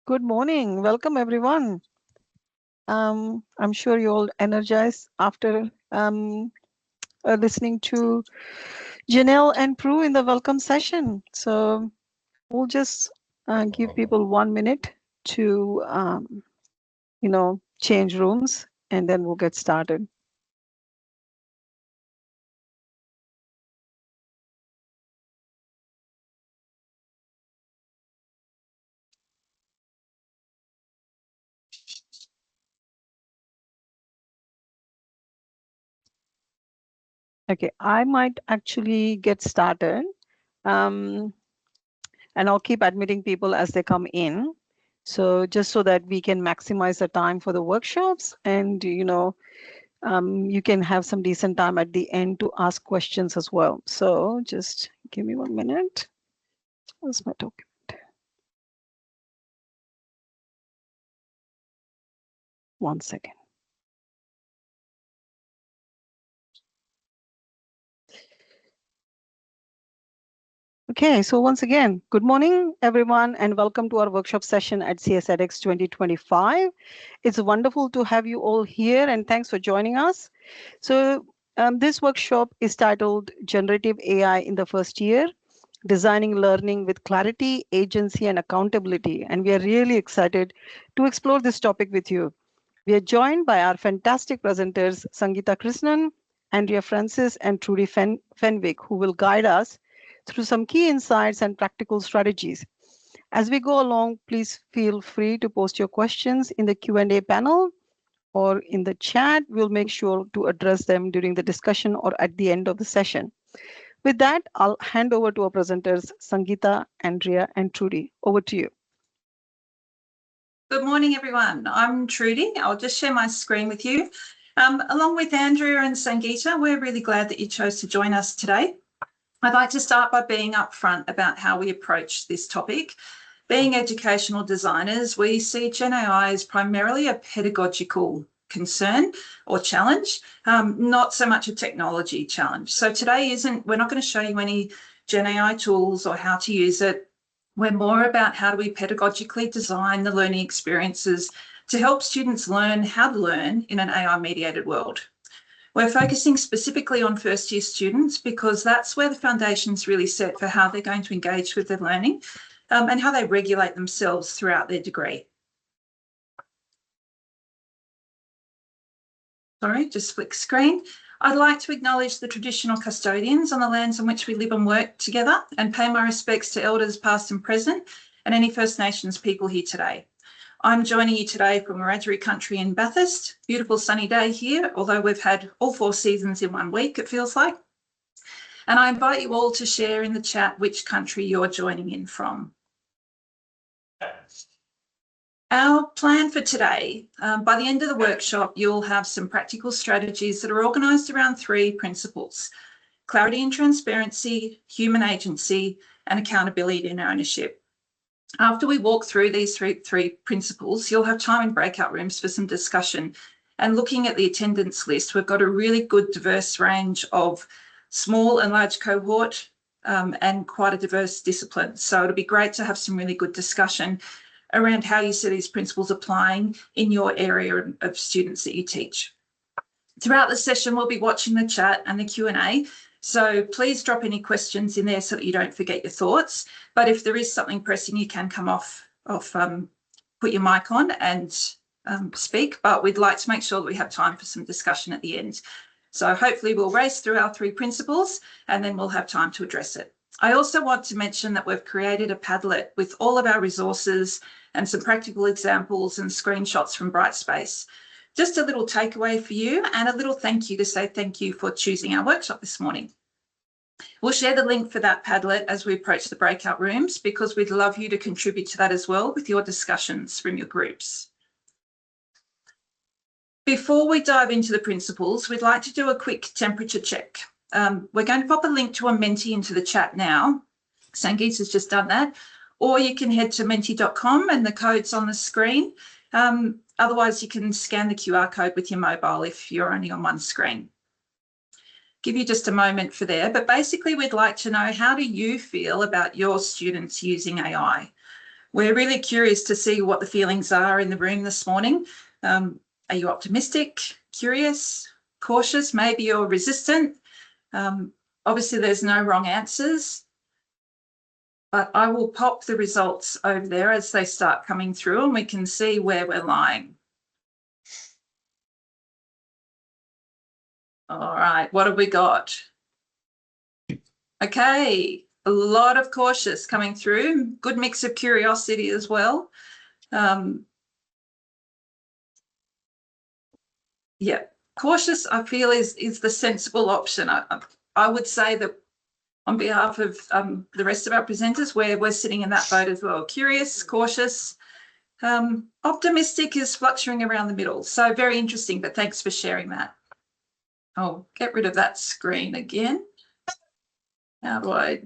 Good morning. Welcome, everyone. I'm sure you're all energized after listening to Janelle and Prue in the welcome session. So we'll just give people 1 minute to, change rooms, and then we'll get started. Okay, I might actually get started. Um, and I'll keep admitting people as they come in. So just so that we can maximize the time for the workshops and, you can have some decent time at the end to ask questions as well. So just give me 1 minute. Where's my token? One second. Okay, so once again, good morning, everyone, and welcome to our workshop session at CS EdX 2025. It's wonderful to have you all here, and thanks for joining us. So this workshop is titled Generative AI in the First Year, Designing Learning with Clarity, Agency, and Accountability. And we are really excited to explore this topic with you. We are joined by our fantastic presenters, Sangeeta Krishnan, Andrea Francis, and Trudy Fenwick, who will guide us through some key insights and practical strategies. As we go along, please feel free to post your questions in the Q&A panel or in the chat. We'll make sure to address them during the discussion or at the end of the session. With that, I'll hand over to our presenters, Sangeeta, Andrea, and Trudy. Over to you. Good morning, everyone. I'm Trudy. I'll just share my screen with you. Along with Andrea and Sangeeta, we're really glad that you chose to join us today. I'd like to start by being upfront about how we approach this topic. Being educational designers, we see Gen AI as primarily a pedagogical concern or challenge, not so much a technology challenge. So today we're not going to show you any Gen AI tools or how to use it. We're more about how do we pedagogically design the learning experiences to help students learn how to learn in an AI-mediated world. We're focusing specifically on first-year students because that's where the foundation's really set for how they're going to engage with their learning and how they regulate themselves throughout their degree. Sorry, just flick screen. I'd like to acknowledge the traditional custodians on the lands on which we live and work together and pay my respects to elders past and present and any First Nations people here today. I'm joining you today from Wiradjuri country in Bathurst. Beautiful sunny day here, although we've had all 4 seasons in 1 week, it feels like. And I invite you all to share in the chat which country you're joining in from. Our plan for today, by the end of the workshop, you'll have some practical strategies that are organised around 3 principles: clarity and transparency, human agency, and accountability and ownership. After we walk through these three principles, you'll have time in breakout rooms for some discussion. And looking at the attendance list, we've got a really good diverse range of small and large cohort and quite a diverse discipline. So it'll be great to have some really good discussion around how you see these principles applying in your area of students that you teach. Throughout the session, we'll be watching the chat and the Q&A. So please drop any questions in there so that you don't forget your thoughts. But if there is something pressing, you can come off put your mic on and speak. But we'd like to make sure that we have time for some discussion at the end. So hopefully we'll race through our 3 principles and then we'll have time to address it. I also want to mention that we've created a Padlet with all of our resources and some practical examples and screenshots from Brightspace. Just a little takeaway for you and a little thank you to say thank you for choosing our workshop this morning. We'll share the link for that Padlet as we approach the breakout rooms because we'd love you to contribute to that as well with your discussions from your groups. Before we dive into the principles, we'd like to do a quick temperature check. We're going to pop a link to a Menti into the chat now. Sangeeta's just done that. Or you can head to menti.com and the code's on the screen. Otherwise, you can scan the QR code with your mobile if you're only on one screen. Give you just a moment for there, but basically we'd like to know, how do you feel about your students using AI? We're really curious to see what the feelings are in the room this morning. Are you optimistic, curious, cautious? Maybe you're resistant. Obviously, there's no wrong answers, but I will pop the results over there as they start coming through and we can see where we're lying. All right, what have we got? Okay, a lot of cautious coming through, good mix of curiosity as well. Yeah, cautious, I feel, is the sensible option. I would say that on behalf of the rest of our presenters, we're sitting in that boat as well. Curious, cautious, optimistic is fluctuating around the middle. So very interesting, but thanks for sharing that. I'll get rid of that screen again. How do I?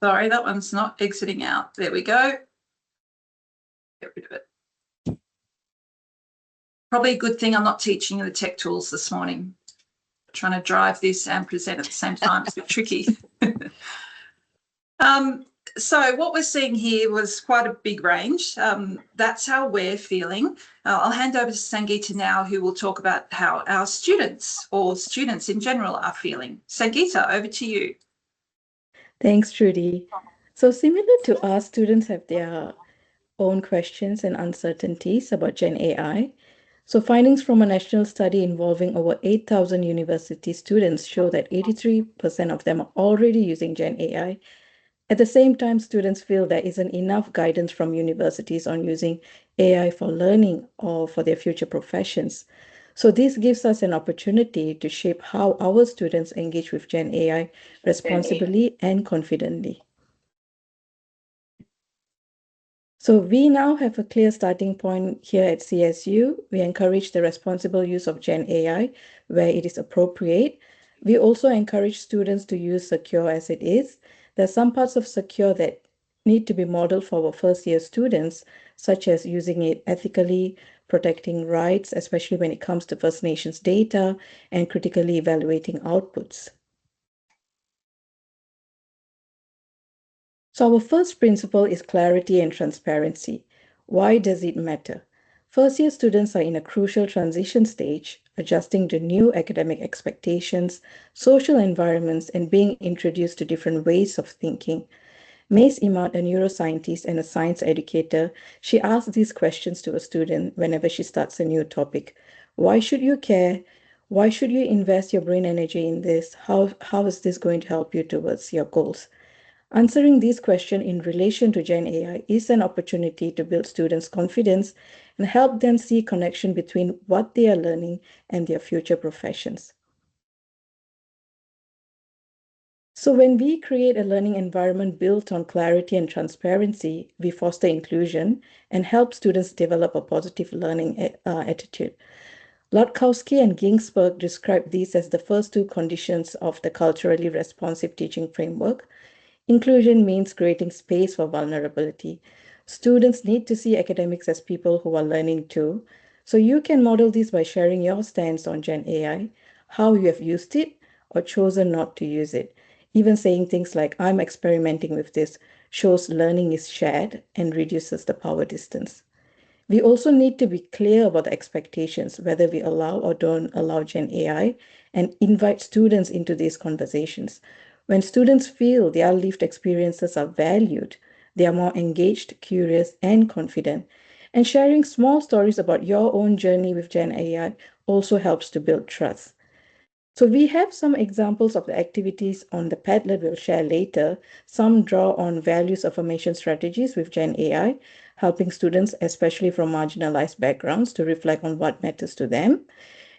Sorry, that one's not exiting out. There we go. Get rid of it. Probably a good thing I'm not teaching the tech tools this morning. Trying to drive this and present at the same time is a bit tricky. So what we're seeing here was quite a big range. That's how we're feeling. I'll hand over to Sangeeta now, who will talk about how our students or students in general are feeling. Sangeeta, over to you. Thanks, Trudy. So similar to us, students have their own questions and uncertainties about Gen AI. So findings from a national study involving over 8,000 university students show that 83% of them are already using Gen AI. At the same time, students feel there isn't enough guidance from universities on using AI for learning or for their future professions. So this gives us an opportunity to shape how our students engage with Gen AI responsibly and confidently. So we now have a clear starting point here at CSU. We encourage the responsible use of Gen AI where it is appropriate. We also encourage students to use Secure as it is. There are some parts of Secure that need to be modeled for our first year students, such as using it ethically, protecting rights, especially when it comes to First Nations data, and critically evaluating outputs. So our first principle is clarity and transparency. Why does it matter? First year students are in a crucial transition stage, adjusting to new academic expectations, social environments, and being introduced to different ways of thinking. Mace Imad, a neuroscientist and a science educator, she asks these questions to a student whenever she starts a new topic. Why should you care? Why should you invest your brain energy in this? How is this going to help you towards your goals? Answering these questions in relation to Gen AI is an opportunity to build students' confidence and help them see connection between what they are learning and their future professions. So when we create a learning environment built on clarity and transparency, we foster inclusion and help students develop a positive learning attitude. Lotkowski and Ginsberg describe these as the first two conditions of the culturally responsive teaching framework. Inclusion means creating space for vulnerability. Students need to see academics as people who are learning too. So you can model this by sharing your stance on Gen AI, how you have used it or chosen not to use it. Even saying things like, I'm experimenting with this, shows learning is shared and reduces the power distance. We also need to be clear about the expectations, whether we allow or don't allow Gen AI, and invite students into these conversations. When students feel their lived experiences are valued, they are more engaged, curious, and confident. And sharing small stories about your own journey with Gen AI also helps to build trust. So we have some examples of the activities on the Padlet we'll share later. Some draw on values affirmation strategies with Gen AI, helping students, especially from marginalized backgrounds, to reflect on what matters to them.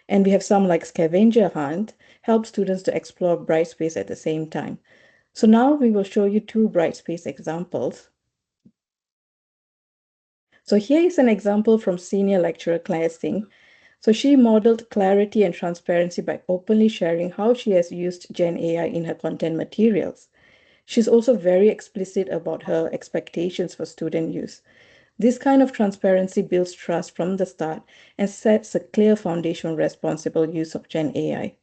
And we have some like scavenger hunt, help students to explore Brightspace at the same time. So now we will show you two Brightspace examples. So here is an example from senior lecturer Claire Singh. So she modeled clarity and transparency by openly sharing how she has used Gen AI in her content materials. She's also very explicit about her expectations for student use. This kind of transparency builds trust from the start and sets a clear foundation for responsible use of Gen AI.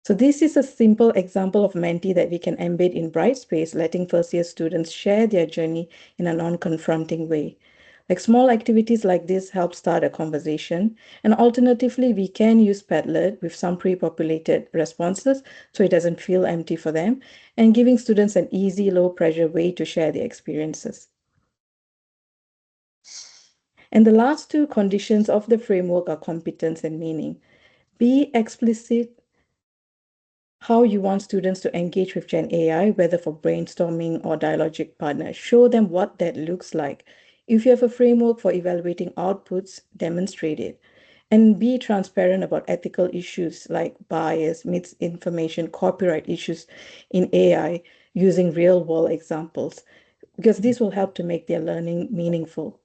So this is a simple example of Menti that we can embed in Brightspace, letting first-year students share their journey in a non-confronting way. Like small activities like this help start a conversation. And alternatively, we can use Padlet with some pre-populated responses so it doesn't feel empty for them, and giving students an easy, low-pressure way to share their experiences. And the last two conditions of the framework are competence and meaning. Be explicit how you want students to engage with Gen AI, whether for brainstorming or dialogic partners. Show them what that looks like. If you have a framework for evaluating outputs, demonstrate it. And be transparent about ethical issues like bias, misinformation, copyright issues in AI using real-world examples, because this will help to make their learning meaningful.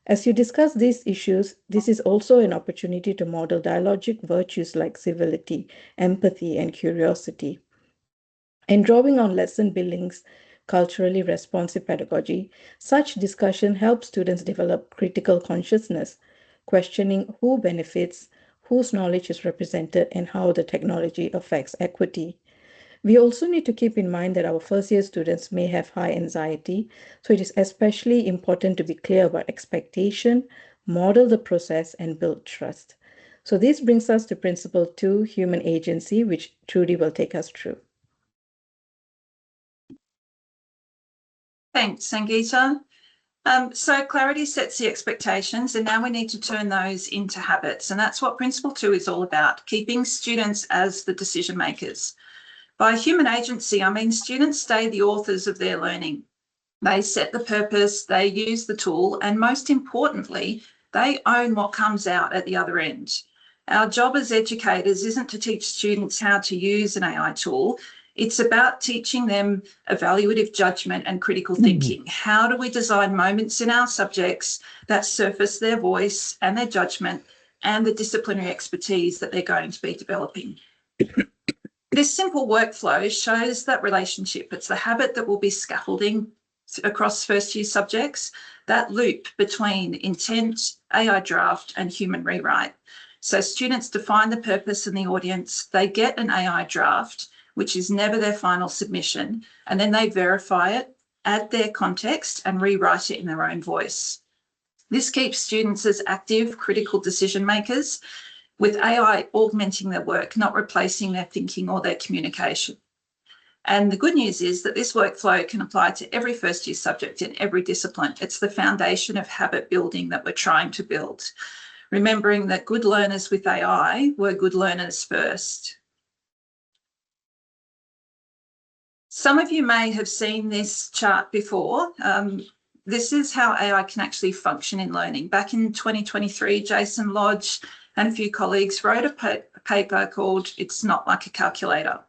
As you discuss these issues, this is also an opportunity to model dialogic virtues like civility, empathy, and curiosity. In drawing on lesson building's culturally responsive pedagogy, such discussion helps students develop critical consciousness, questioning who benefits, whose knowledge is represented, and how the technology affects equity. We also need to keep in mind that our first-year students may have high anxiety, so it is especially important to be clear about expectation, model the process, and build trust. So this brings us to Principle 2, Human Agency, which Trudy will take us through. Thanks, Sangeeta. So clarity sets the expectations, and now we need to turn those into habits. And that's what Principle 2 is all about, keeping students as the decision makers. By human agency, I mean students stay the authors of their learning. They set the purpose, they use the tool, and most importantly, they own what comes out at the other end. Our job as educators isn't to teach students how to use an AI tool. It's about teaching them evaluative judgment and critical thinking. How do we design moments in our subjects that surface their voice and their judgment and the disciplinary expertise that they're going to be developing? This simple workflow shows that relationship. It's the habit that will be scaffolding across first-year subjects, that loop between intent, AI draft, and human rewrite. So students define the purpose and the audience, they get an AI draft, which is never their final submission, and then they verify it, add their context, and rewrite it in their own voice. This keeps students as active, critical decision makers, with AI augmenting their work, not replacing their thinking or their communication. And the good news is that this workflow can apply to every first-year subject in every discipline. It's the foundation of habit building that we're trying to build, remembering that good learners with AI were good learners first. Some of you may have seen this chart before. This is how AI can actually function in learning. Back in 2023, Jason Lodge and a few colleagues wrote a paper called "It's Not Like a Calculator."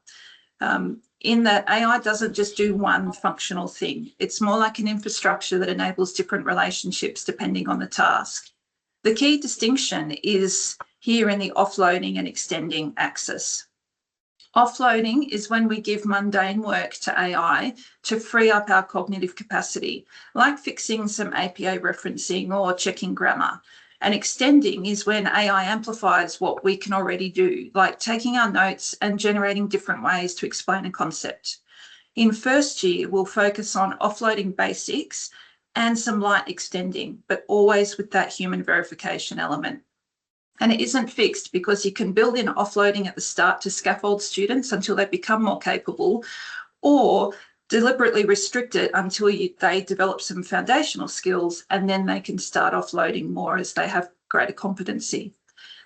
In that AI doesn't just do one functional thing. It's more like an infrastructure that enables different relationships depending on the task. The key distinction is here in the offloading and extending axis. Offloading is when we give mundane work to AI to free up our cognitive capacity, like fixing some APA referencing or checking grammar. And extending is when AI amplifies what we can already do, like taking our notes and generating different ways to explain a concept. In first year, we'll focus on offloading basics and some light extending, but always with that human verification element. And it isn't fixed because you can build in offloading at the start to scaffold students until they become more capable, or deliberately restrict it until they develop some foundational skills, and then they can start offloading more as they have greater competency.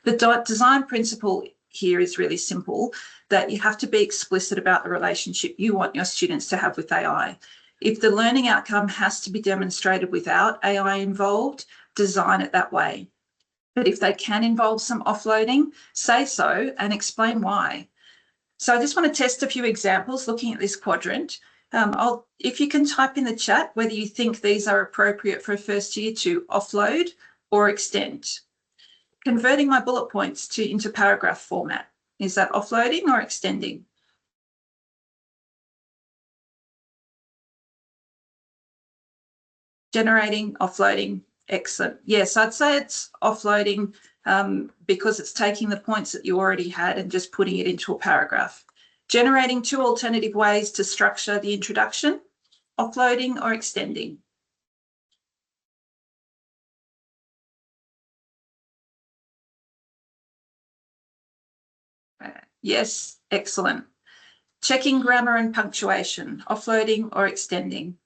The design principle here is really simple, that you have to be explicit about the relationship you want your students to have with AI. If the learning outcome has to be demonstrated without AI involved, design it that way. But if they can involve some offloading, say so and explain why. So I just want to test a few examples looking at this quadrant. If you can type in the chat whether you think these are appropriate for a first year to offload or extend. Converting my bullet points into paragraph format. Is that offloading or extending? Generating, offloading, Excellent. Yes, I'd say it's offloading because it's taking the points that you already had and just putting it into a paragraph. Generating 2 alternative ways to structure the introduction, offloading or extending. Yes, excellent. Checking grammar and punctuation, offloading or extending.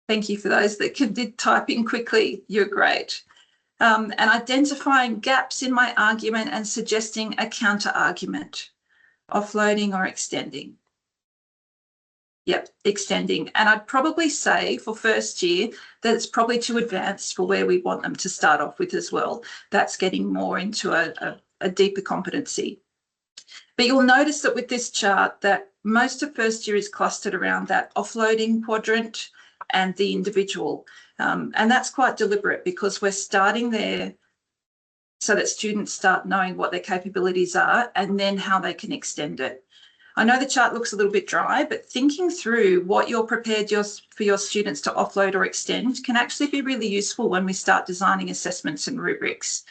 Thank you for those that did type in quickly. You're great. And identifying gaps in my argument and suggesting a counter argument, offloading or extending. Yep, extending. And I'd probably say for first year that it's probably too advanced for where we want them to start off with as well. That's getting more into a deeper competency. But you'll notice that with this chart that most of first year is clustered around that offloading quadrant and the individual. And that's quite deliberate because we're starting there so that students start knowing what their capabilities are and then how they can extend it. I know the chart looks a little bit dry, but thinking through what you're prepared for your students to offload or extend can actually be really useful when we start designing assessments and rubrics.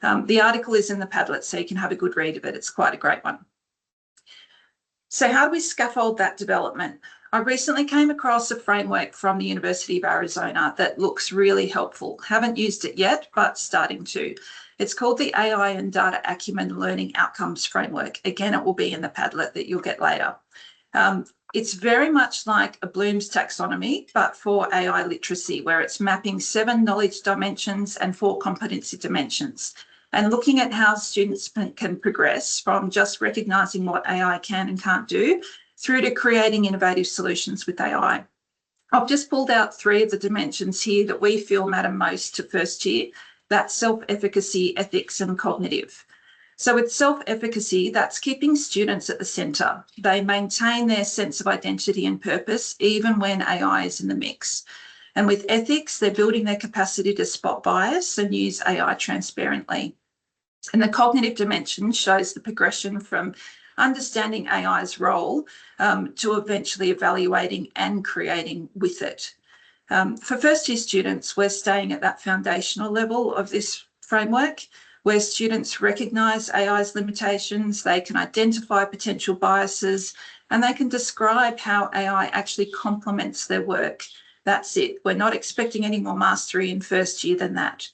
The article is in the Padlet, so you can have a good read of it. It's quite a great one. So how do we scaffold that development? I recently came across a framework from the University of Arizona that looks really helpful. Haven't used it yet, but starting to. It's called the AI and Data Acumen Learning Outcomes Framework. Again, it will be in the Padlet that you'll get later. It's very much like a Bloom's taxonomy, but for AI literacy, where it's mapping 7 knowledge dimensions and 4 competency dimensions, and looking at how students can progress from just recognising what AI can and can't do through to creating innovative solutions with AI. I've just pulled out 3 of the dimensions here that we feel matter most to first year. That's self-efficacy, ethics, and cognitive. So with self-efficacy, that's keeping students at the centre. They maintain their sense of identity and purpose, even when AI is in the mix. And with ethics, they're building their capacity to spot bias and use AI transparently. And the cognitive dimension shows the progression from understanding AI's role to eventually evaluating and creating with it. For first year students, we're staying at that foundational level of this framework where students recognise AI's limitations, they can identify potential biases, and they can describe how AI actually complements their work. That's it. We're not expecting any more mastery in first year than that.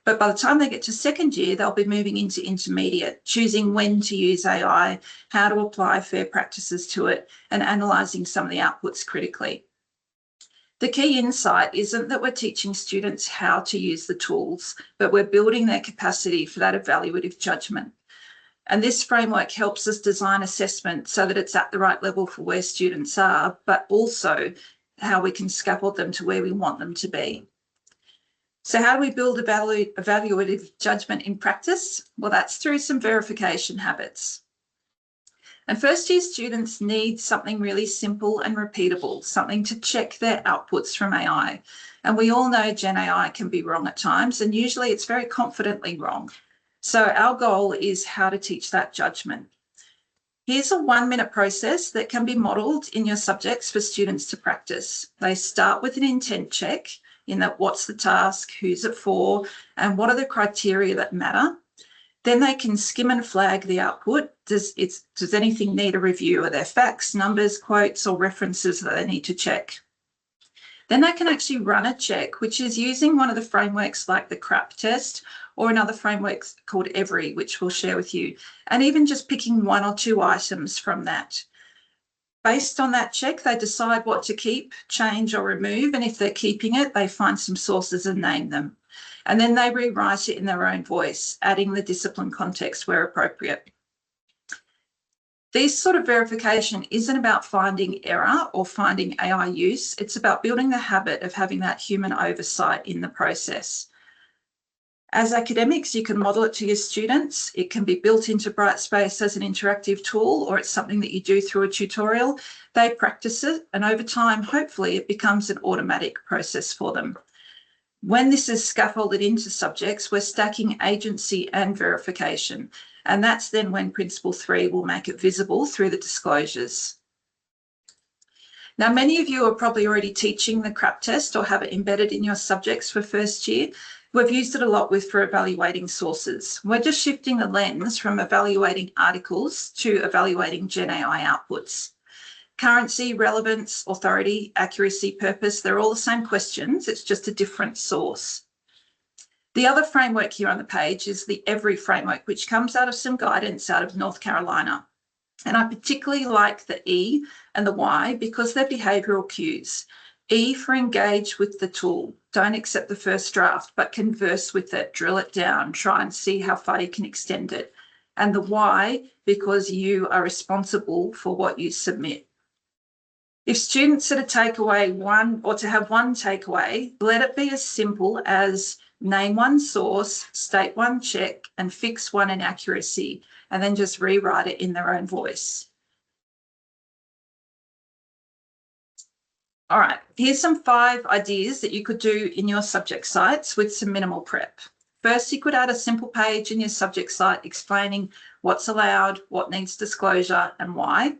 But by the time they get to second year, they'll be moving into intermediate, choosing when to use AI, how to apply fair practices to it, and analysing some of the outputs critically. The key insight isn't that we're teaching students how to use the tools, but we're building their capacity for that evaluative judgment. And this framework helps us design assessment so that it's at the right level for where students are, but also how we can scaffold them to where we want them to be. So how do we build evaluative judgment in practice? Well, that's through some verification habits. And first year students need something really simple and repeatable, something to check their outputs from AI. And we all know Gen AI can be wrong at times, and usually it's very confidently wrong. So our goal is how to teach that judgment. Here's a 1-minute process that can be modelled in your subjects for students to practice. They start with an intent check in that what's the task, who's it for, and what are the criteria that matter. Then they can skim and flag the output. Does anything need a review? Are there facts, numbers, quotes, or references that they need to check? Then they can actually run a check, which is using one of the frameworks like the CRAP test or another framework called Every, which we'll share with you, and even just picking 1 or 2 items from that. Based on that check, they decide what to keep, change, or remove, and if they're keeping it, they find some sources and name them. And then they rewrite it in their own voice, adding the discipline context where appropriate. This sort of verification isn't about finding error or finding AI use. It's about building the habit of having that human oversight in the process. As academics, you can model it to your students. It can be built into Brightspace as an interactive tool, or it's something that you do through a tutorial. They practice it, and over time, hopefully, it becomes an automatic process for them. When this is scaffolded into subjects, we're stacking agency and verification, and that's then when Principle 3 will make it visible through the disclosures. Now, many of you are probably already teaching the CRAP test or have it embedded in your subjects for first year. We've used it a lot for evaluating sources. We're just shifting the lens from evaluating articles to evaluating Gen AI outputs. Currency, relevance, authority, accuracy, purpose, they're all the same questions. It's just a different source. The other framework here on the page is the Every framework, which comes out of some guidance out of North Carolina. And I particularly like the E and the Y because they're behavioural cues. E for engage with the tool. Don't accept the first draft, but converse with it, drill it down, try and see how far you can extend it. And the Y because you are responsible for what you submit. If students are to take away one or to have one takeaway, let it be as simple as name one source, state one check, and fix one inaccuracy, and then just rewrite it in their own voice. All right, here's some 5 ideas that you could do in your subject sites with some minimal prep. First, you could add a simple page in your subject site explaining what's allowed, what needs disclosure, and why.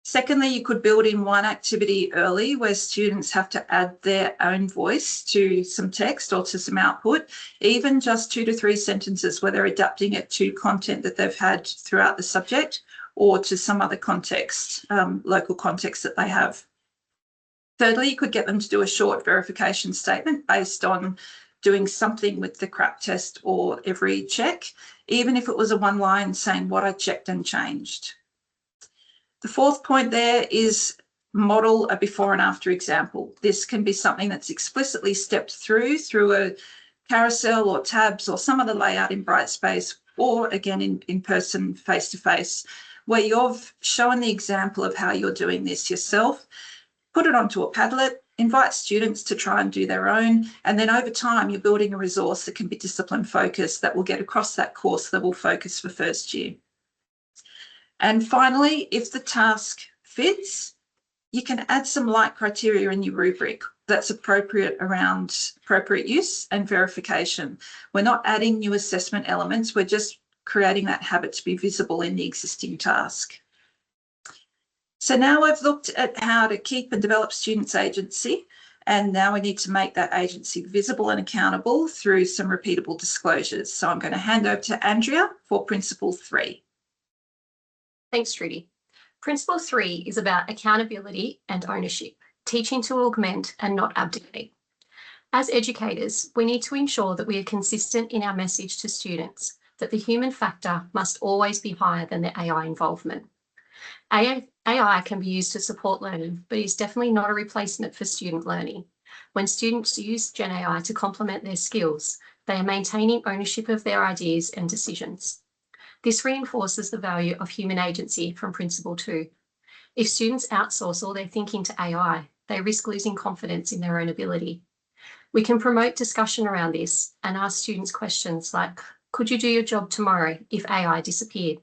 Secondly, you could build in one activity early where students have to add their own voice to some text or to some output, even just 2 to 3 sentences where they're adapting it to content that they've had throughout the subject or to some other context, local context that they have. Thirdly, you could get them to do a short verification statement based on doing something with the CRAP test or every check, even if it was a one line saying what I checked and changed. The fourth point there is model a before and after example. This can be something that's explicitly stepped through a carousel or tabs or some other layout in Brightspace, or again in person, face-to-face, where you've shown the example of how you're doing this yourself, put it onto a Padlet, invite students to try and do their own, and then over time you're building a resource that can be discipline focused that will get across that course level focus for first year. And finally, if the task fits, you can add some light criteria in your rubric that's appropriate around appropriate use and verification. We're not adding new assessment elements, we're just creating that habit to be visible in the existing task. So now I've looked at how to keep and develop students' agency, and now we need to make that agency visible and accountable through some repeatable disclosures. So I'm going to hand over to Andrea for Principle 3. Thanks, Trudy. Principle 3 is about accountability and ownership, teaching to augment and not abdicate. As educators, we need to ensure that we are consistent in our message to students, that the human factor must always be higher than the AI involvement. AI can be used to support learning, but is definitely not a replacement for student learning. When students use Gen AI to complement their skills, they are maintaining ownership of their ideas and decisions. This reinforces the value of human agency from Principle 2. If students outsource all their thinking to AI, they risk losing confidence in their own ability. We can promote discussion around this and ask students questions like, could you do your job tomorrow if AI disappeared?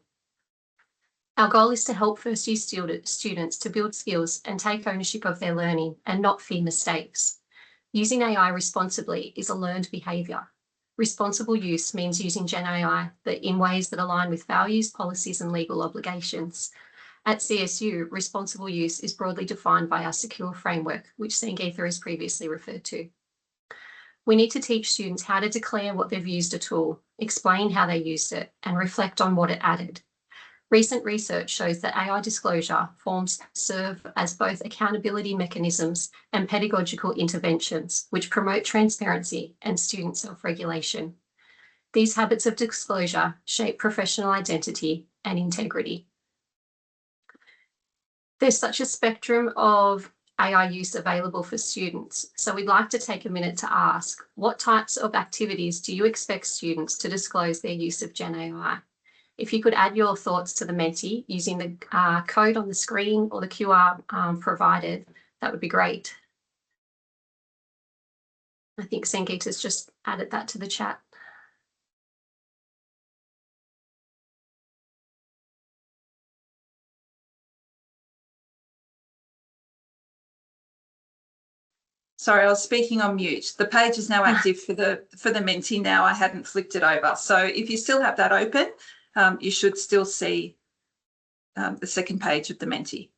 Our goal is to help first year students to build skills and take ownership of their learning and not fear mistakes. Using AI responsibly is a learned behaviour. Responsible use means using Gen AI in ways that align with values, policies, and legal obligations. At CSU, responsible use is broadly defined by our secure framework, which Sangeetha has previously referred to. We need to teach students how to declare what they've used a tool, explain how they used it, and reflect on what it added. Recent research shows that AI disclosure forms serve as both accountability mechanisms and pedagogical interventions, which promote transparency and student self-regulation. These habits of disclosure shape professional identity and integrity. There's such a spectrum of AI use available for students, so we'd like to take a minute to ask, what types of activities do you expect students to disclose their use of Gen AI? If you could add your thoughts to the Menti using the code on the screen or the QR provided, that would be great. I think Sangeetha's just added that to the chat. Sorry, I was speaking on mute. The page is now active for the Menti now. I hadn't flicked it over. So if you still have that open, you should still see the second page of the Menti.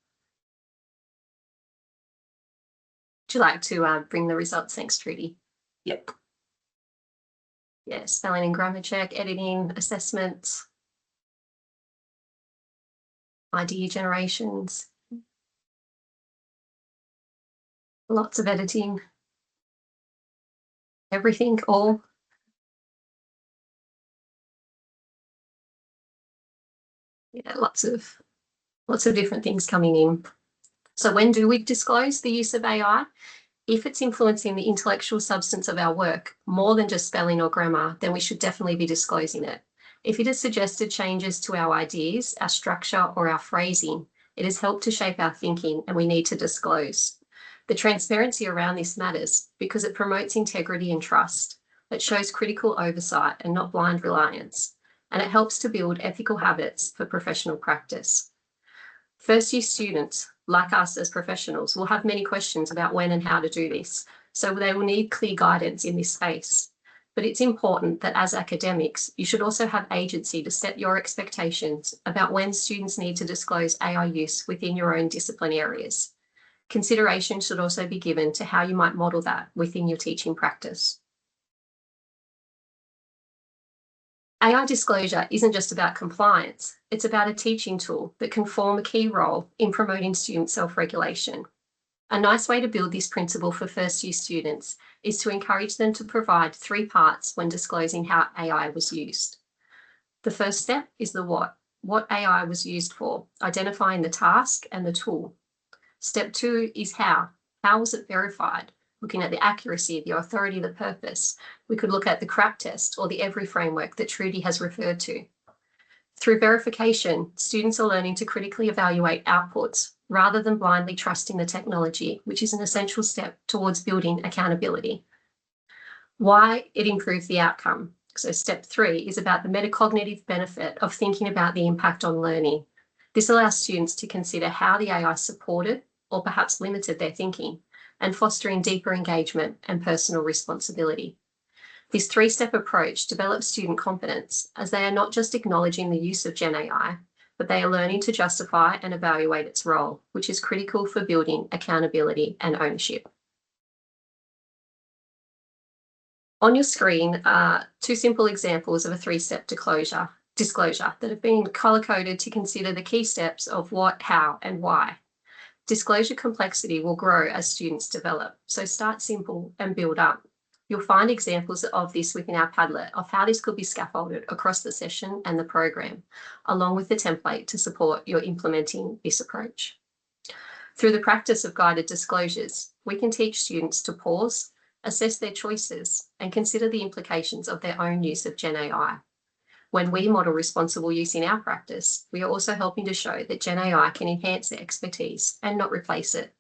Would you like to bring the results? Thanks, Trudy. Yep. Yeah, spelling and grammar check, editing, assessments, idea generations, lots of editing, everything, all. Yeah, lots of different things coming in. So when do we disclose the use of AI? If it's influencing the intellectual substance of our work more than just spelling or grammar, then we should definitely be disclosing it. If it has suggested changes to our ideas, our structure, or our phrasing, it has helped to shape our thinking and we need to disclose. The transparency around this matters because it promotes integrity and trust. It shows critical oversight and not blind reliance, and it helps to build ethical habits for professional practice. First-year students, like us as professionals, will have many questions about when and how to do this, so they will need clear guidance in this space. But it's important that as academics, you should also have agency to set your expectations about when students need to disclose AI use within your own discipline areas. Consideration should also be given to how you might model that within your teaching practice. AI disclosure isn't just about compliance, it's about a teaching tool that can form a key role in promoting student self-regulation. A nice way to build this principle for first-year students is to encourage them to provide 3 parts when disclosing how AI was used. The first step is the what AI was used for, identifying the task and the tool. Step 2 is how was it verified? Looking at the accuracy, the authority, the purpose. We could look at the CRAP test or the EVERY framework that Trudy has referred to. Through verification, students are learning to critically evaluate outputs rather than blindly trusting the technology, which is an essential step towards building accountability. Why it improves the outcome. So step 3 is about the metacognitive benefit of thinking about the impact on learning. This allows students to consider how the AI supported or perhaps limited their thinking, and fostering deeper engagement and personal responsibility. This 3-step approach develops student confidence as they are not just acknowledging the use of Gen AI, but they are learning to justify and evaluate its role, which is critical for building accountability and ownership. On your screen are 2 simple examples of a 3-step disclosure that have been color-coded to consider the key steps of what, how, and why. Disclosure complexity will grow as students develop, so start simple and build up. You'll find examples of this within our Padlet of how this could be scaffolded across the session and the program, along with the template to support your implementing this approach. Through the practice of guided disclosures, we can teach students to pause, assess their choices, and consider the implications of their own use of Gen AI. When we model responsible use in our practice, we are also helping to show that Gen AI can enhance their expertise and not replace it.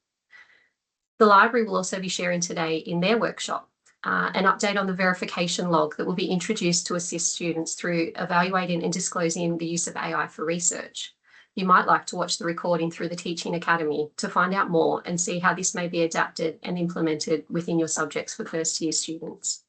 The library will also be sharing today in their workshop an update on the verification log that will be introduced to assist students through evaluating and disclosing the use of AI for research. You might like to watch the recording through the Teaching Academy to find out more and see how this may be adapted and implemented within your subjects for first-year students.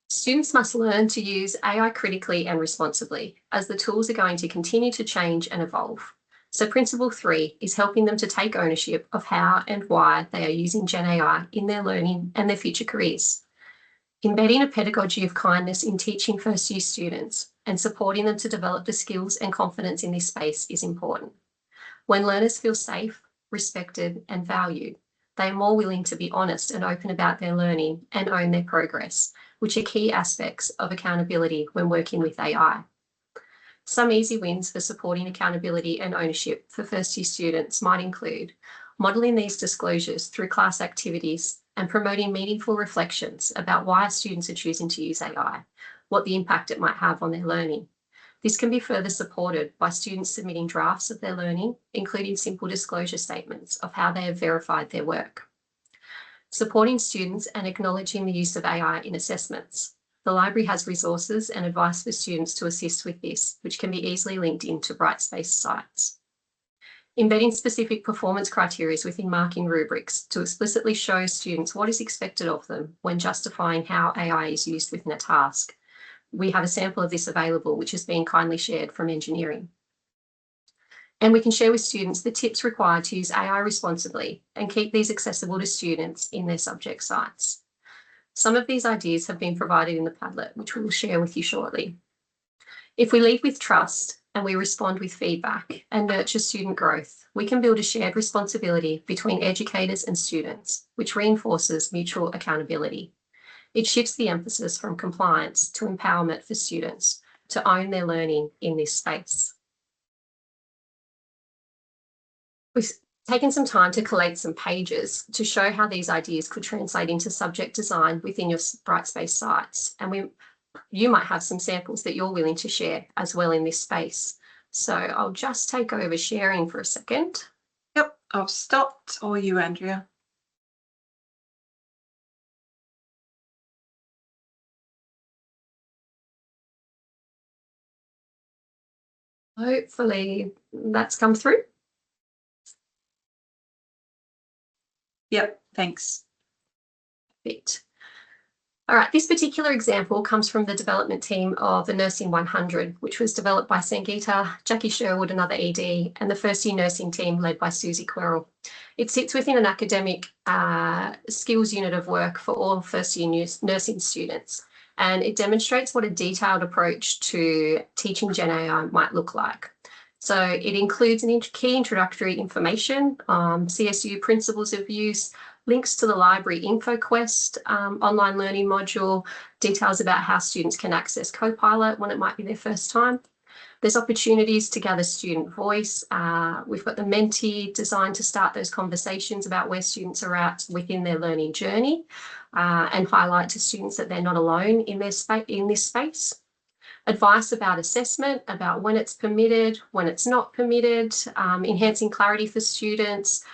Students must learn to use AI critically and responsibly, as the tools are going to continue to change and evolve. So Principle 3 is helping them to take ownership of how and why they are using Gen AI in their learning and their future careers. Embedding a pedagogy of kindness in teaching first-year students and supporting them to develop the skills and confidence in this space is important. When learners feel safe, respected, and valued, they are more willing to be honest and open about their learning and own their progress, which are key aspects of accountability when working with AI. Some easy wins for supporting accountability and ownership for first-year students might include modelling these disclosures through class activities and promoting meaningful reflections about why students are choosing to use AI, what the impact it might have on their learning. This can be further supported by students submitting drafts of their learning, including simple disclosure statements of how they have verified their work. Supporting students and acknowledging the use of AI in assessments. The library has resources and advice for students to assist with this, which can be easily linked into Brightspace sites. Embedding specific performance criteria within marking rubrics to explicitly show students what is expected of them when justifying how AI is used within a task. We have a sample of this available, which has been kindly shared from engineering. And we can share with students the tips required to use AI responsibly and keep these accessible to students in their subject sites. Some of these ideas have been provided in the Padlet, which we will share with you shortly. If we lead with trust and we respond with feedback and nurture student growth, we can build a shared responsibility between educators and students, which reinforces mutual accountability. It shifts the emphasis from compliance to empowerment for students to own their learning in this space. We've taken some time to collate some pages to show how these ideas could translate into subject design within your Brightspace sites. And you might have some samples that you're willing to share as well in this space. So I'll just take over sharing for a second. Yep, I've stopped. Or you, Andrea? Hopefully that's come through. Yep, thanks. Perfect. All right, this particular example comes from the development team of the Nursing 100, which was developed by Sangeeta, Jackie Sherwood, another ED, and the first year nursing team led by Susie Querrell. It sits within an academic skills unit of work for all first year nursing students, and it demonstrates what a detailed approach to teaching Gen AI might look like. So it includes key introductory information, CSU principles of use, links to the library InfoQuest online learning module, details about how students can access Copilot when it might be their first time. There's opportunities to gather student voice. We've got the Mentee designed to start those conversations about where students are at within their learning journey and highlight to students that they're not alone in this space. Advice about assessment, about when it's permitted, when it's not permitted, enhancing clarity for students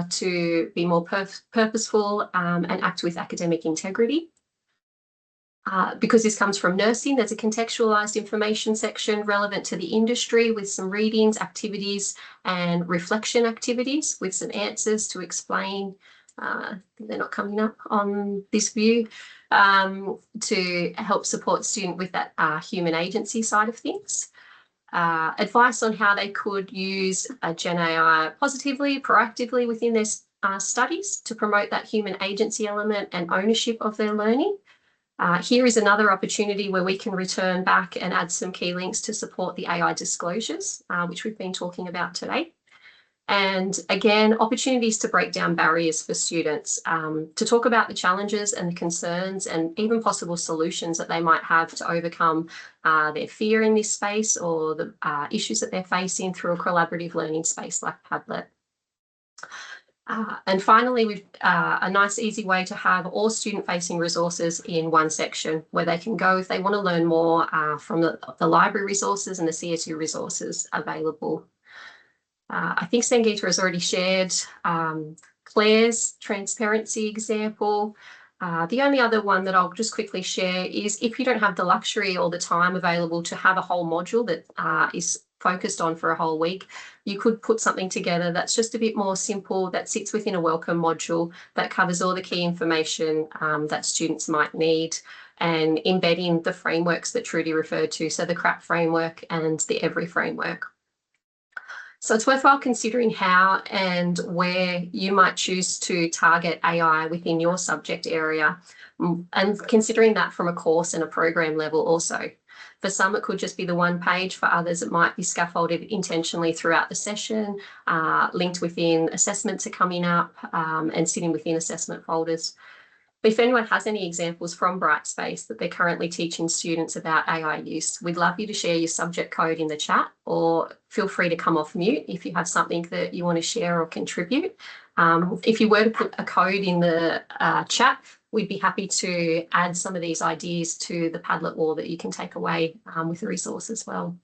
to be more purposeful and act with academic integrity. Because this comes from nursing, there's a contextualised information section relevant to the industry with some readings, activities and reflection activities with some answers to explain. They're not coming up on this view. To help support students with that human agency side of things. Advice on how they could use Gen AI positively, proactively within their studies to promote that human agency element and ownership of their learning. Here is another opportunity where we can return back and add some key links to support the AI disclosures, which we've been talking about today. And again, opportunities to break down barriers for students, to talk about the challenges and the concerns and even possible solutions that they might have to overcome their fear in this space or the issues that they're facing through a collaborative learning space like Padlet. And finally, we've a nice easy way to have all student-facing resources in one section where they can go if they want to learn more from the library resources and the CSU resources available. I think Sangeeta has already shared Claire's transparency example. The only other one that I'll just quickly share is if you don't have the luxury or the time available to have a whole module that is focused on for a whole week, you could put something together that's just a bit more simple, that sits within a welcome module that covers all the key information that students might need and embedding the frameworks that Trudy referred to, so the CRAP framework and the Every framework. So it's worthwhile considering how and where you might choose to target AI within your subject area and considering that from a course and a program level also. For some, it could just be the one page. For others, it might be scaffolded intentionally throughout the session, linked within assessments are coming up and sitting within assessment folders. But if anyone has any examples from Brightspace that they're currently teaching students about AI use, we'd love you to share your subject code in the chat, or feel free to come off mute if you have something that you want to share or contribute. If you were to put a code in the chat, we'd be happy to add some of these ideas to the Padlet wall that you can take away with the resource as well.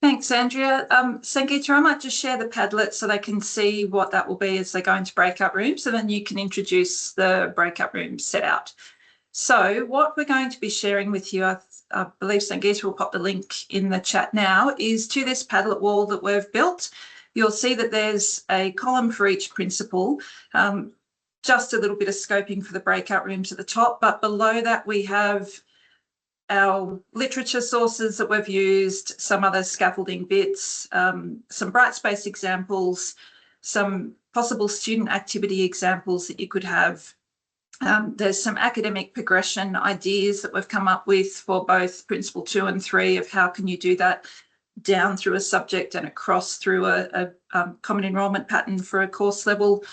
Thanks, Andrea. Sangeeta, I might just share the Padlet so they can see what that will be as they go into breakout rooms, and then you can introduce the breakout room set out. So what we're going to be sharing with you, I believe Sangeeta will pop the link in the chat now, is to this Padlet wall that we've built. You'll see that there's a column for each principle, just a little bit of scoping for the breakout rooms at the top, but below that we have our literature sources that we've used, some other scaffolding bits, some Brightspace examples, some possible student activity examples that you could have. There's some academic progression ideas that we've come up with for both Principle 2 and 3 of how can you do that down through a subject and across through a common enrolment pattern for a course level.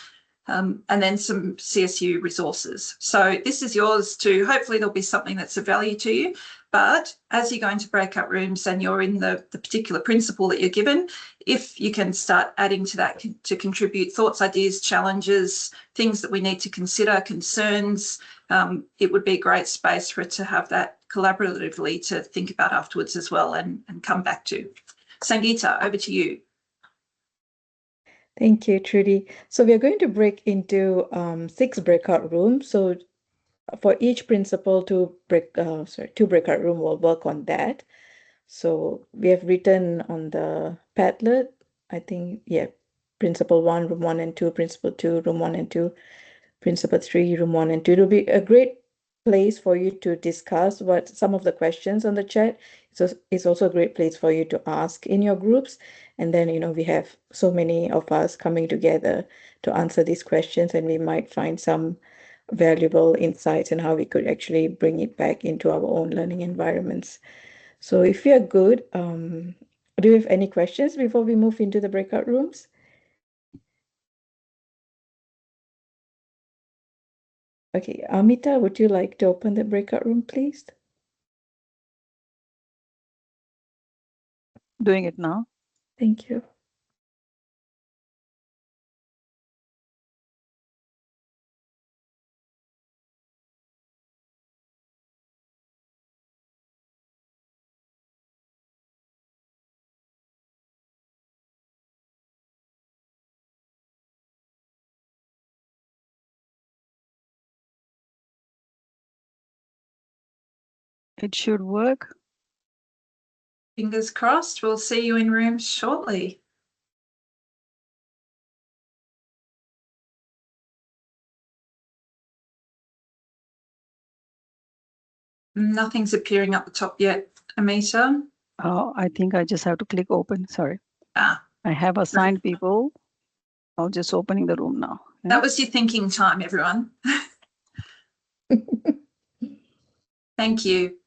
And then some CSU resources. So this is yours to, hopefully there'll be something that's of value to you. But as you go into breakout rooms and you're in the particular principle that you're given, if you can start adding to that to contribute thoughts, ideas, challenges, things that we need to consider, concerns, it would be a great space for it to have that collaboratively to think about afterwards as well and come back to. Sangeeta, over to you. Thank you, Trudy. So we are going to break into 6 breakout rooms. So for each principle, two breakout room will work on that. So we have written on the Padlet, I think, yeah, Principle 1, Room 1 and 2, Principle 2, Room 1 and 2, Principle 3, Room 1 and 2. It'll be a great place for you to discuss what some of the questions on the chat. So it's also a great place for you to ask in your groups. And then, we have so many of us coming together to answer these questions, and we might find some valuable insights and how we could actually bring it back into our own learning environments. So if you're good, do you have any questions before we move into the breakout rooms? Okay, Amita, would you like to open the breakout room, please? Doing it now. Thank you. It should work. Fingers crossed. We'll see you in rooms shortly. Nothing's appearing up the top yet, Amita. Oh, I think I just have to click open. Sorry. Ah, I have assigned people. I'll just opening the room now. Yeah. that was your thinking time, everyone. Thank you.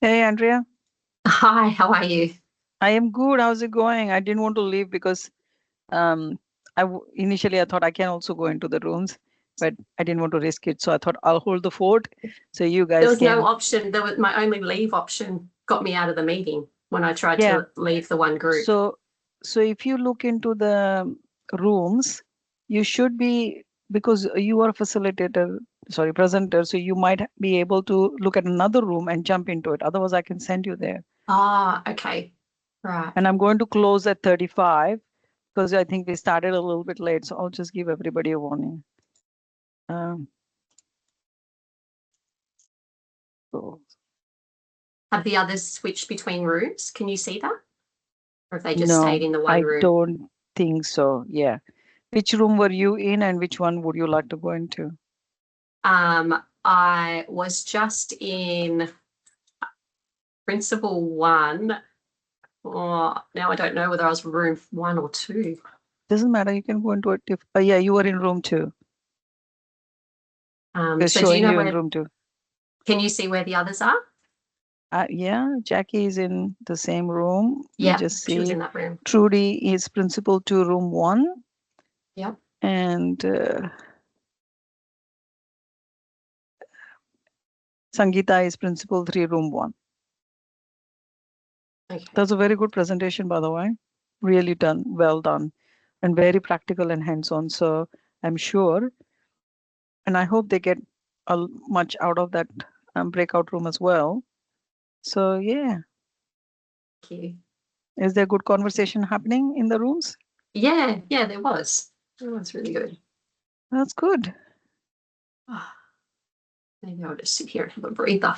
Hey, Andrea. Hi, how are you? I am good. How's it going? I didn't want to leave because initially I thought I can also go into the rooms, but I didn't want to risk it. So I thought I'll hold the fort so you There guys was no can. option. There was my only leave option got me out of the meeting when I tried Yeah. to leave the one group. So if you look into the rooms, you should be, because you are a facilitator, sorry, presenter, so you might be able to look at another room and jump into it. Otherwise, I can send you there. Ah, okay. Right. And I'm going to close at 35 because I think we started a little bit late. So I'll just give everybody a warning. So Have the others switched between rooms? Can you see that? Or have they just no, stayed in the one I room? don't think so. Yeah. Which room were you in and which one would you like to go into? I was just in principal one. Oh, now I don't know whether I was room 1 or 2. Doesn't matter. You can go into it. Yeah, you were in room 2. It's So do you showing know you in where? room 2. Can you see where the others are? Yeah, Jackie is in the same room. You Yeah, just she was see in that room. Trudy is principal 2, room 1. Yep. And Sangeeta is principal 3, room 1. Okay. That's a very good presentation, by the way. Really done, well done, and very practical and hands-on. So I'm sure, and I hope they get much out of that breakout room as well. So yeah, Thank you. is there good conversation happening in the rooms? Yeah, there was. It was really good. That's good. Maybe I'll just sit here and have a breather.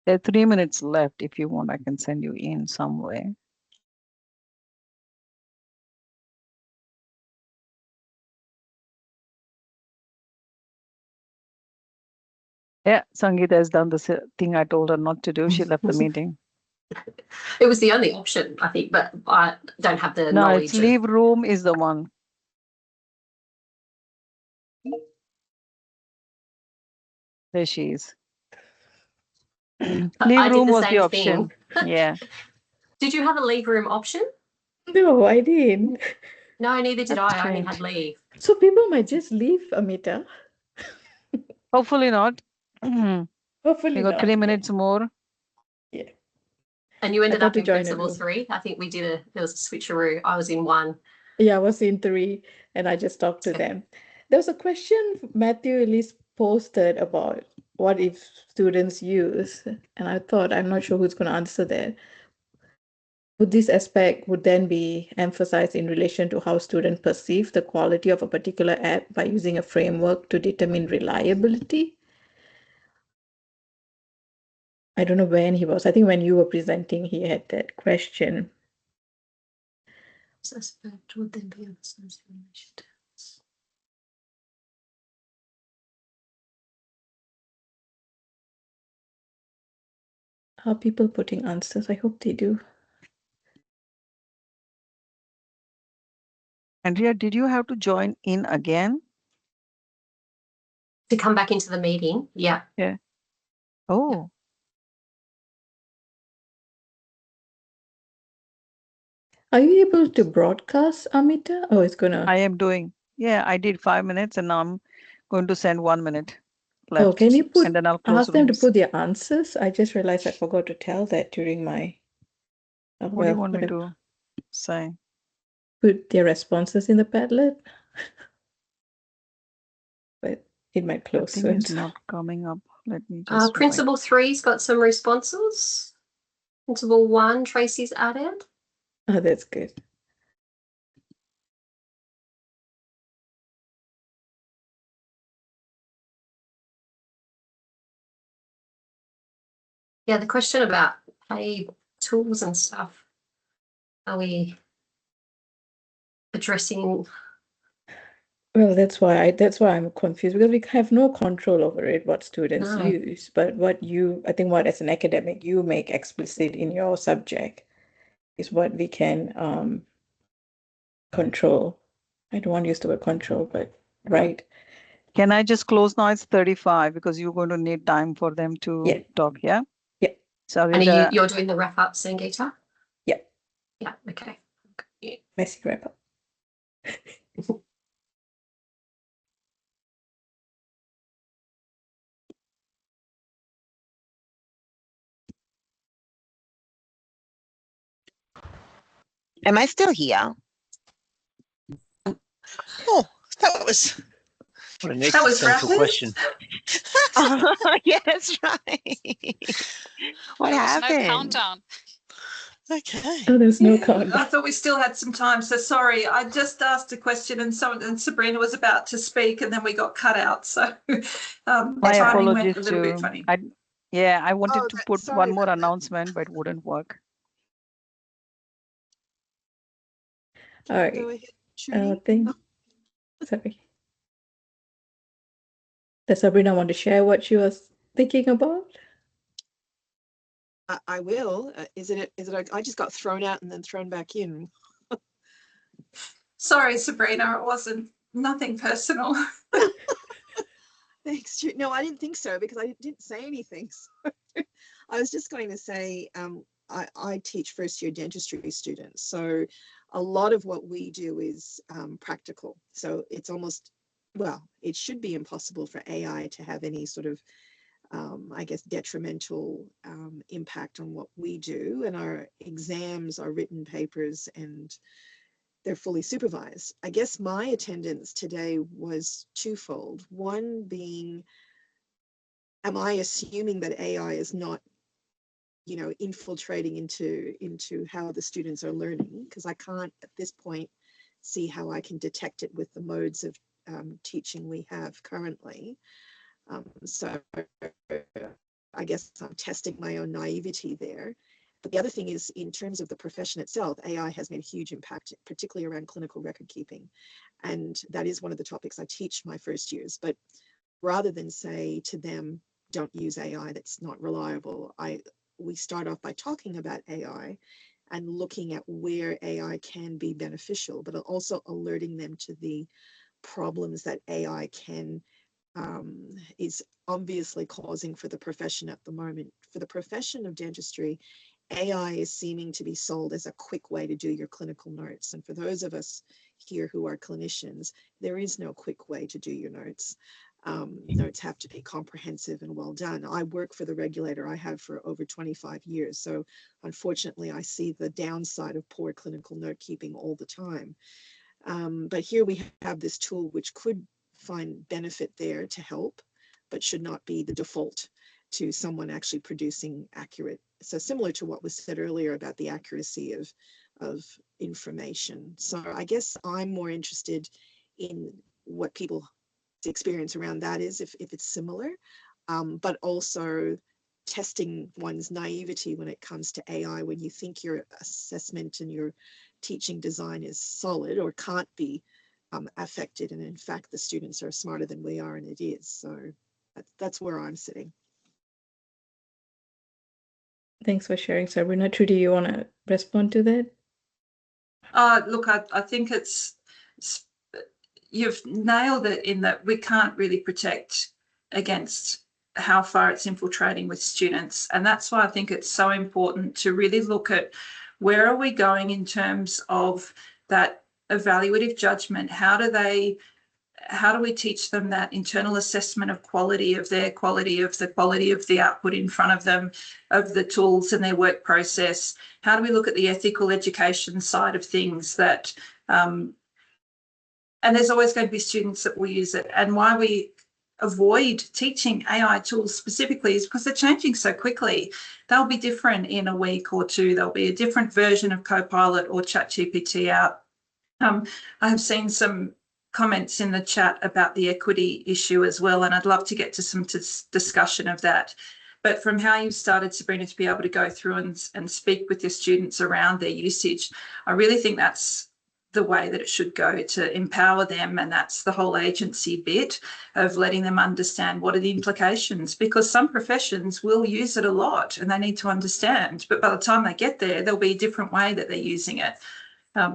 There are 3 minutes left. If you want, I can send you in some way. Yeah, Sangeeta has done the thing I told her not to do. She left the meeting. It was the only option, I think, but I don't have the No, knowledge. it's leave room is the one. There she is. Leave room was the option. Yeah. Did you have a leave room option? No, I didn't. No, neither did That's I. I only strange. had leave. So people might just leave, Amita. Hopefully not. Hopefully We got not. 3 Yeah. minutes more. Yeah. And you ended thought up to in join a principal room. 3. I think there was a switcheroo. I was in 1. Yeah, I was in 3 and I just talked to them. There was a question Matthew Elise posted about what if students use, and I thought, I'm not sure who's going to answer that. Would this aspect would then be emphasized in relation to how students perceive the quality of a particular app by using a framework to determine reliability? I don't know when he was. I think when you were presenting, he had that question. This aspect would then be emphasized in relation to. Are people putting answers? I hope they do. Andrea, did you have to join in again? To come back into the meeting, yeah. Yeah. Oh. Are you able to broadcast, Amita? Oh, it's gonna. I am doing. Yeah, I did 5 minutes and now I'm going to send 1 minute Oh, left. can you And then I'll close ask them to rooms. put their answers? I just realized I forgot to tell that during my. What do you want me to say? Put their responses in the Padlet, but it might The close thing soon. is not coming up. Let me just. Principal 3's got some responses. Principal 1, Tracy's added. Oh, that's good. Yeah, the question about pay tools and stuff. Are we addressing? Well, that's why I'm confused, because we have no control over it, what students use. But I think what as an academic you make explicit in your subject is what we can control. I don't want to use the word control, but right. Can I just close now? It's 35 because you're going to need time for them to talk, yeah? Yeah. Sorry. And you're doing the wrap up, Sangeeta? Yeah. Yeah, okay. Yeah. Messy wrap up. Am I still here? Oh, that was What an That was existential rapid. question. yeah, that's right. What There was happened? no countdown. Okay. Oh, there's no I countdown. thought we still had some time, so sorry. I just asked a question and Sabrina was about to speak and then we got cut out. So My timing went apologies a little bit too. funny. I wanted Oh, to put sorry one more about that. announcement, but it wouldn't work. All right. Go ahead, Sorry. Does Sabrina want to share what she was thinking about? I will. Is it? I just got thrown out and then thrown back in. Sorry, Sabrina, it wasn't nothing personal. Thanks. No, I didn't think so because I didn't say anything. So I was just going to say, I teach first-year dentistry students, so a lot of what we do is practical. So it's almost, well, it should be impossible for AI to have any sort of, I guess, detrimental impact on what we do. And our exams are written papers and they're fully supervised. I guess my attendance today was twofold. One being, am I assuming that AI is not, infiltrating into how the students are learning? Because I can't at this point see how I can detect it with the modes of teaching we have currently. So I guess I'm testing my own naivety there. But the other thing is, in terms of the profession itself, AI has made a huge impact, particularly around clinical record keeping. And that is one of the topics I teach my first years. But rather than say to them, don't use AI, that's not reliable, we start off by talking about AI and looking at where AI can be beneficial, but also alerting them to the problems that AI is obviously causing for the profession at the moment. For the profession of dentistry, AI is seeming to be sold as a quick way to do your clinical notes. And for those of us here who are clinicians, there is no quick way to do your notes. Notes have to be comprehensive and well done. I work for the regulator. I have for over 25 years. So unfortunately, I see the downside of poor clinical note keeping all the time. But here we have this tool which could find benefit there to help, but should not be the default to someone actually producing accurate. So similar to what was said earlier about the accuracy of information. So I guess I'm more interested in what people's experience around that is, if it's similar, but also testing one's naivety when it comes to AI, when you think your assessment and your teaching design is solid or can't be affected, and in fact the students are smarter than we are, and it is. So that's where I'm sitting. Thanks for sharing, Sabrina. Trudy, you want to respond to that? Look, I think you've nailed it in that we can't really protect against how far it's infiltrating with students. And that's why I think it's so important to really look at where are we going in terms of that evaluative judgment. How do we teach them that internal assessment of quality of their quality, of the output in front of them, of the tools and their work process? How do we look at the ethical education side of things that, and there's always going to be students that will use it. And why we avoid teaching AI tools specifically is because they're changing so quickly. They'll be different in a week or two. There'll be a different version of Copilot or ChatGPT out. I have seen some comments in the chat about the equity issue as well, and I'd love to get to some discussion of that. But from how you started, Sabrina, to be able to go through and speak with your students around their usage, I really think that's the way that it should go, to empower them. And that's the whole agency bit of letting them understand what are the implications, because some professions will use it a lot and they need to understand. But by the time they get there, there'll be a different way that they're using it.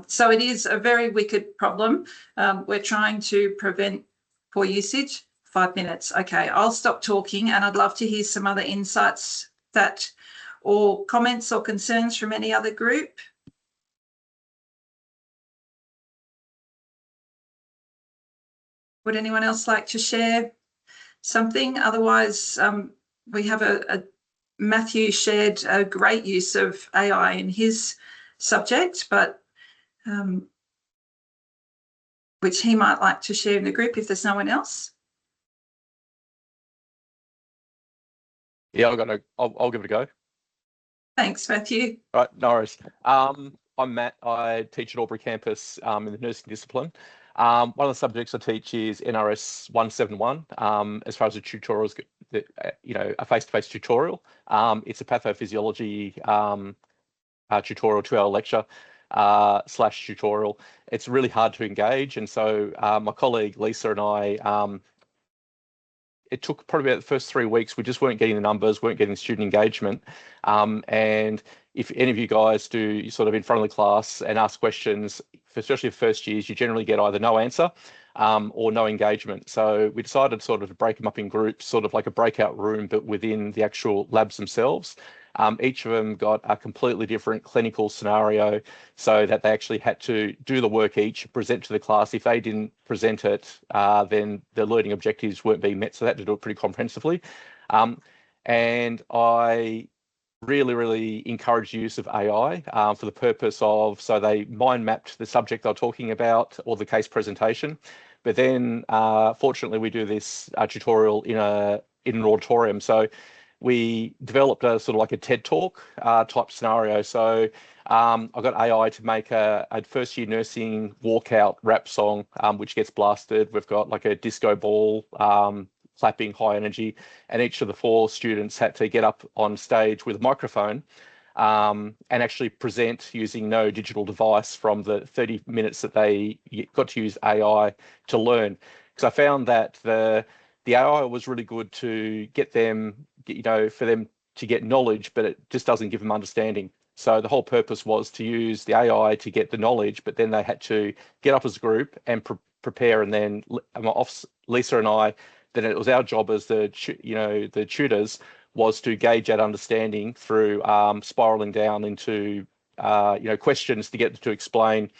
So it is a very wicked problem. We're trying to prevent poor usage 5 minutes. Okay, I'll stop talking, and I'd love to hear some other insights that, or comments or concerns from any other group. Would anyone else like to share something? Otherwise, we have Matthew shared a great use of AI in his subject, but which he might like to share in the group if there's no one else. Yeah, I'll give it a go. Thanks, Matthew. All right, no worries. I'm Matt. I teach at Albury campus in the nursing discipline. One of the subjects I teach is NRS 171. As far as the tutorials, a face-to-face tutorial. It's a pathophysiology tutorial, 2-hour lecture / tutorial. It's really hard to engage, and so my colleague Lisa and I. It took probably about the first 3 weeks. We just weren't getting the numbers, weren't getting student engagement. And if any of you guys do sort of in front of the class and ask questions, especially for first years, you generally get either no answer or no engagement. So we decided sort of to break them up in groups, sort of like a breakout room, but within the actual labs themselves. Each of them got a completely different clinical scenario so that they actually had to do the work each, present to the class. If they didn't present it, then the learning objectives weren't being met. So they had to do it pretty comprehensively. And I really encourage use of AI for the purpose of, so they mind mapped the subject they're talking about or the case presentation. But then fortunately we do this tutorial in an auditorium. So we developed a sort of like a TED Talk type scenario. So I got AI to make a first year nursing walkout rap song, which gets blasted. We've got like a disco ball, clapping, high energy, and each of the 4 students had to get up on stage with a microphone and actually present using no digital device from the 30 minutes that they got to use AI to learn. Because I found that the AI was really good to get them, for them to get knowledge, but it just doesn't give them understanding. So the whole purpose was to use the AI to get the knowledge, but then they had to get up as a group and prepare. And then Lisa and I, then it was our job as the tutors was to gauge that understanding through spiraling down into questions to get them to explain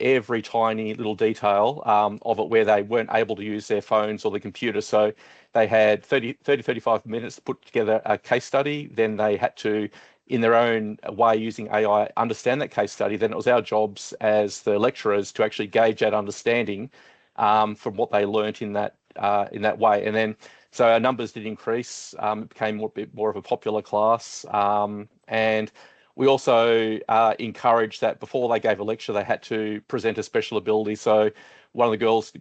every tiny little detail of it where they weren't able to use their phones or the computer. So they had 35 minutes to put together a case study. Then they had to, in their own way, using AI, understand that case study. Then it was our jobs as the lecturers to actually gauge that understanding from what they learnt in that way. And then so our numbers did increase. It became a bit more of a popular class. And we also encouraged that before they gave a lecture, they had to present a special ability. So one of the girls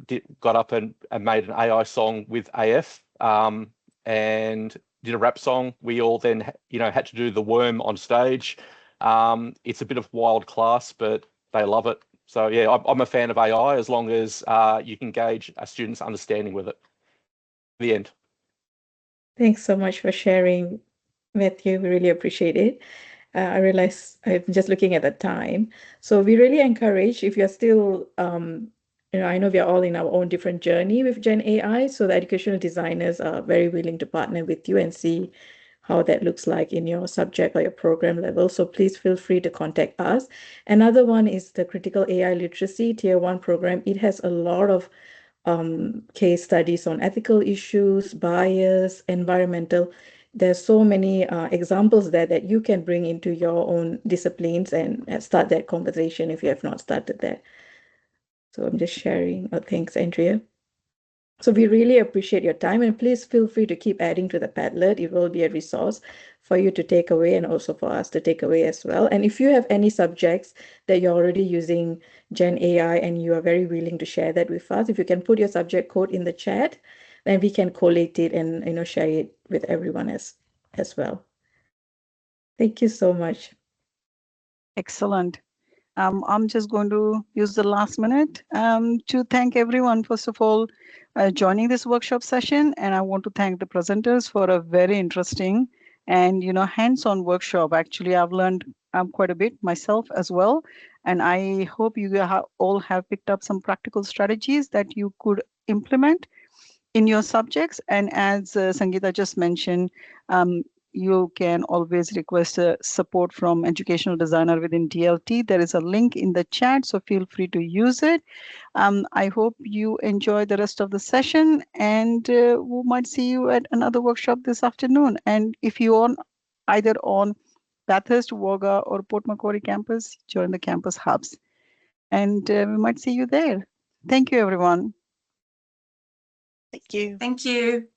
got up and made an AI song with AF and did a rap song. We all then, had to do the worm on stage. It's a bit of wild class, but they love it. So yeah, I'm a fan of AI as long as you can gauge a student's understanding with it. The end. Thanks so much for sharing, Matthew. We really appreciate it. I realize I'm just looking at the time. So we really encourage, if you're still, I know we are all in our own different journey with Gen AI. So the educational designers are very willing to partner with you and see how that looks like in your subject or your program level. So please feel free to contact us. Another one is the Critical AI Literacy Tier 1 program. It has a lot of case studies on ethical issues, bias, environmental. There's so many examples there that you can bring into your own disciplines and start that conversation if you have not started that. So I'm just sharing. Oh, thanks, Andrea. So we really appreciate your time, and please feel free to keep adding to the Padlet. It will be a resource for you to take away and also for us to take away as well. And if you have any subjects that you're already using Gen AI and you are very willing to share that with us, if you can put your subject code in the chat, then we can collate it and share it with everyone as well. Thank you so much. Excellent. I'm just going to use the last minute to thank everyone, first of all, joining this workshop session. And I want to thank the presenters for a very interesting and, hands-on workshop. Actually, I've learned quite a bit myself as well. And I hope you all have picked up some practical strategies that you could implement. in your subjects. And as Sangeeta just mentioned, you can always request support from educational designer within DLT. There is a link in the chat, so feel free to use it. I hope you enjoy the rest of the session, and we might see you at another workshop this afternoon. And if you're on either on Bathurst, Wagga, or Port Macquarie campus, join the campus hubs. And we might see you there. Thank you, everyone. Thank you. Thank you.